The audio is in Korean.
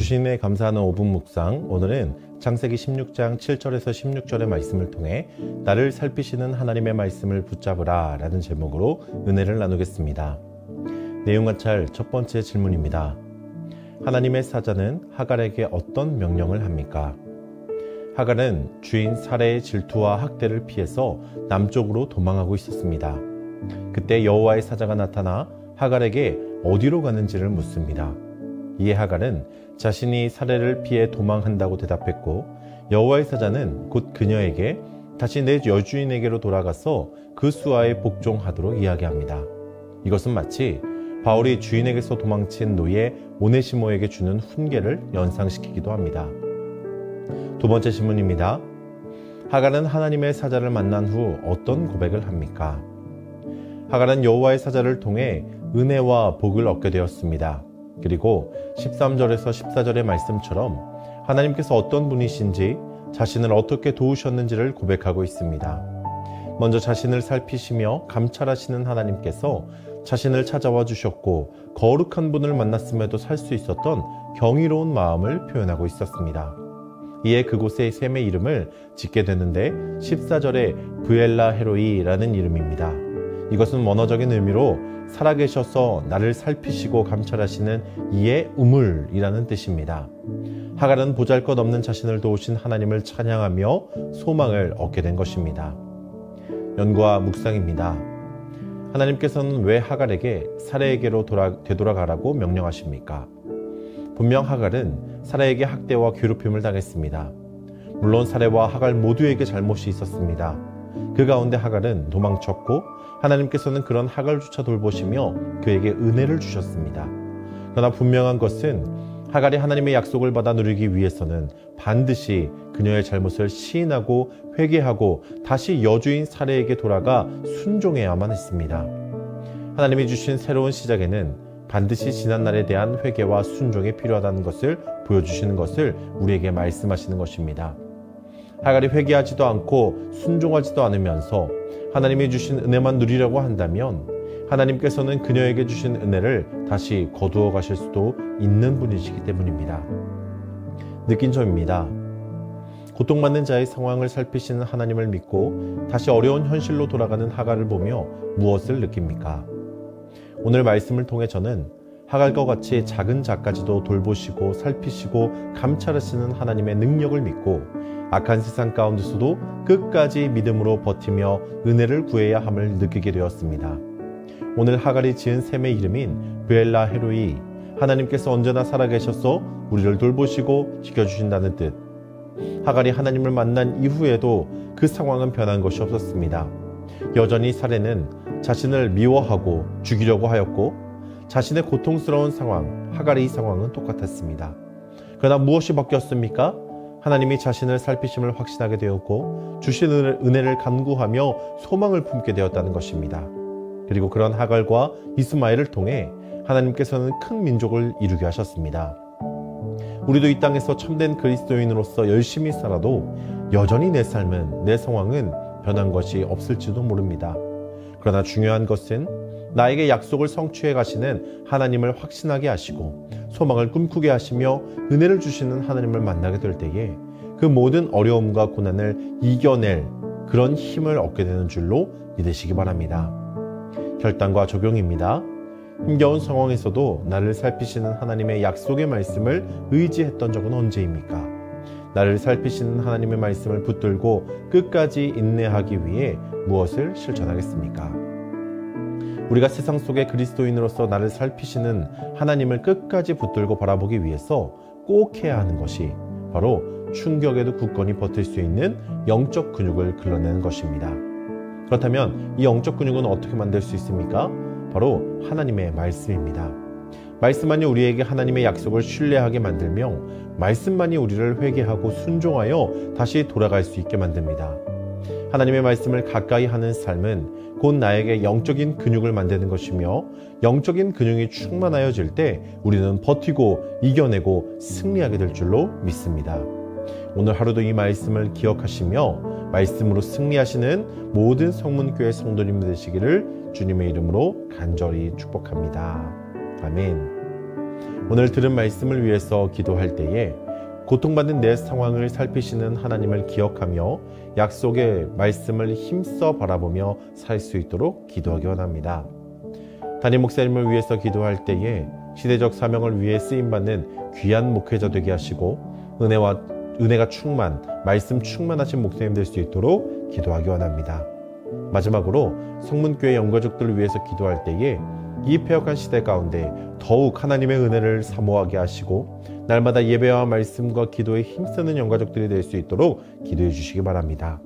주신에 감사하는 5분 묵상. 오늘은 창세기 16장 7절에서 16절의 말씀을 통해 나를 살피시는 하나님의 말씀을 붙잡으라 라는 제목으로 은혜를 나누겠습니다. 내용 관찰 첫 번째 질문입니다. 하나님의 사자는 하갈에게 어떤 명령을 합니까? 하갈은 주인 사레의 질투와 학대를 피해서 남쪽으로 도망하고 있었습니다. 그때 여호와의 사자가 나타나 하갈에게 어디로 가는지를 묻습니다. 이에 하갈은 자신이 사레를 피해 도망한다고 대답했고, 여호와의 사자는 곧 그녀에게 다시 내 여주인에게로 돌아가서 그 수하에 복종하도록 이야기합니다. 이것은 마치 바울이 주인에게서 도망친 노예 오네시모에게 주는 훈계를 연상시키기도 합니다. 두 번째 질문입니다. 하갈은 하나님의 사자를 만난 후 어떤 고백을 합니까? 하갈은 여호와의 사자를 통해 은혜와 복을 얻게 되었습니다. 그리고 13절에서 14절의 말씀처럼 하나님께서 어떤 분이신지, 자신을 어떻게 도우셨는지를 고백하고 있습니다. 먼저 자신을 살피시며 감찰하시는 하나님께서 자신을 찾아와 주셨고, 거룩한 분을 만났음에도 살 수 있었던 경이로운 마음을 표현하고 있었습니다. 이에 그곳에 셈의 이름을 짓게 되는데 14절에 브엘라 헤로이라는 이름입니다. 이것은 원어적인 의미로 살아계셔서 나를 살피시고 감찰하시는 이의 우물이라는 뜻입니다. 하갈은 보잘것없는 자신을 도우신 하나님을 찬양하며 소망을 얻게 된 것입니다. 연구와 묵상입니다. 하나님께서는 왜 하갈에게 사레에게로 되돌아가라고 명령하십니까? 분명 하갈은 사레에게 학대와 괴롭힘을 당했습니다. 물론 사레와 하갈 모두에게 잘못이 있었습니다. 그 가운데 하갈은 도망쳤고, 하나님께서는 그런 하갈조차 돌보시며 그에게 은혜를 주셨습니다. 그러나 분명한 것은 하갈이 하나님의 약속을 받아 누리기 위해서는 반드시 그녀의 잘못을 시인하고 회개하고 다시 여주인 사레에게 돌아가 순종해야만 했습니다. 하나님이 주신 새로운 시작에는 반드시 지난날에 대한 회개와 순종이 필요하다는 것을 보여주시는 것을 우리에게 말씀하시는 것입니다. 하갈이 회개하지도 않고 순종하지도 않으면서 하나님이 주신 은혜만 누리려고 한다면 하나님께서는 그녀에게 주신 은혜를 다시 거두어 가실 수도 있는 분이시기 때문입니다. 느낀 점입니다. 고통받는 자의 상황을 살피시는 하나님을 믿고 다시 어려운 현실로 돌아가는 하갈을 보며 무엇을 느낍니까? 오늘 말씀을 통해 저는 하갈과 같이 작은 자까지도 돌보시고 살피시고 감찰하시는 하나님의 능력을 믿고 악한 세상 가운데서도 끝까지 믿음으로 버티며 은혜를 구해야 함을 느끼게 되었습니다. 오늘 하갈이 지은 셈의 이름인 브엘라 헤로이, 하나님께서 언제나 살아계셔서 우리를 돌보시고 지켜주신다는 뜻. 하갈이 하나님을 만난 이후에도 그 상황은 변한 것이 없었습니다. 여전히 사레는 자신을 미워하고 죽이려고 하였고, 자신의 고통스러운 상황, 하갈의 이 상황은 똑같았습니다. 그러나 무엇이 바뀌었습니까? 하나님이 자신을 살피심을 확신하게 되었고, 주신 은혜를 간구하며 소망을 품게 되었다는 것입니다. 그리고 그런 하갈과 이스마엘을 통해 하나님께서는 큰 민족을 이루게 하셨습니다. 우리도 이 땅에서 참된 그리스도인으로서 열심히 살아도 여전히 내 삶은, 내 상황은 변한 것이 없을지도 모릅니다. 그러나 중요한 것은 나에게 약속을 성취해 가시는 하나님을 확신하게 하시고 소망을 꿈꾸게 하시며 은혜를 주시는 하나님을 만나게 될 때에 그 모든 어려움과 고난을 이겨낼 그런 힘을 얻게 되는 줄로 믿으시기 바랍니다. 결단과 적용입니다. 힘겨운 상황에서도 나를 살피시는 하나님의 약속의 말씀을 의지했던 적은 언제입니까? 나를 살피시는 하나님의 말씀을 붙들고 끝까지 인내하기 위해 무엇을 실천하겠습니까? 우리가 세상 속의 그리스도인으로서 나를 살피시는 하나님을 끝까지 붙들고 바라보기 위해서 꼭 해야 하는 것이 바로 충격에도 굳건히 버틸 수 있는 영적 근육을 길러내는 것입니다. 그렇다면 이 영적 근육은 어떻게 만들 수 있습니까? 바로 하나님의 말씀입니다. 말씀만이 우리에게 하나님의 약속을 신뢰하게 만들며 말씀만이 우리를 회개하고 순종하여 다시 돌아갈 수 있게 만듭니다. 하나님의 말씀을 가까이 하는 삶은 곧 나에게 영적인 근육을 만드는 것이며, 영적인 근육이 충만하여질 때 우리는 버티고 이겨내고 승리하게 될 줄로 믿습니다. 오늘 하루도 이 말씀을 기억하시며 말씀으로 승리하시는 모든 성문교회 성도님 되시기를 주님의 이름으로 간절히 축복합니다. 아멘. 오늘 들은 말씀을 위해서 기도할 때에 고통받는 내 상황을 살피시는 하나님을 기억하며 약속의 말씀을 힘써 바라보며 살 수 있도록 기도하기 원합니다. 담임 목사님을 위해서 기도할 때에 시대적 사명을 위해 쓰임받는 귀한 목회자 되게 하시고 은혜가 말씀 충만하신 목사님 될 수 있도록 기도하기 원합니다. 마지막으로 성문교회 영가족들을 위해서 기도할 때에 이 폐역한 시대 가운데 더욱 하나님의 은혜를 사모하게 하시고 날마다 예배와 말씀과 기도에 힘쓰는 영가족들이 될 수 있도록 기도해 주시기 바랍니다.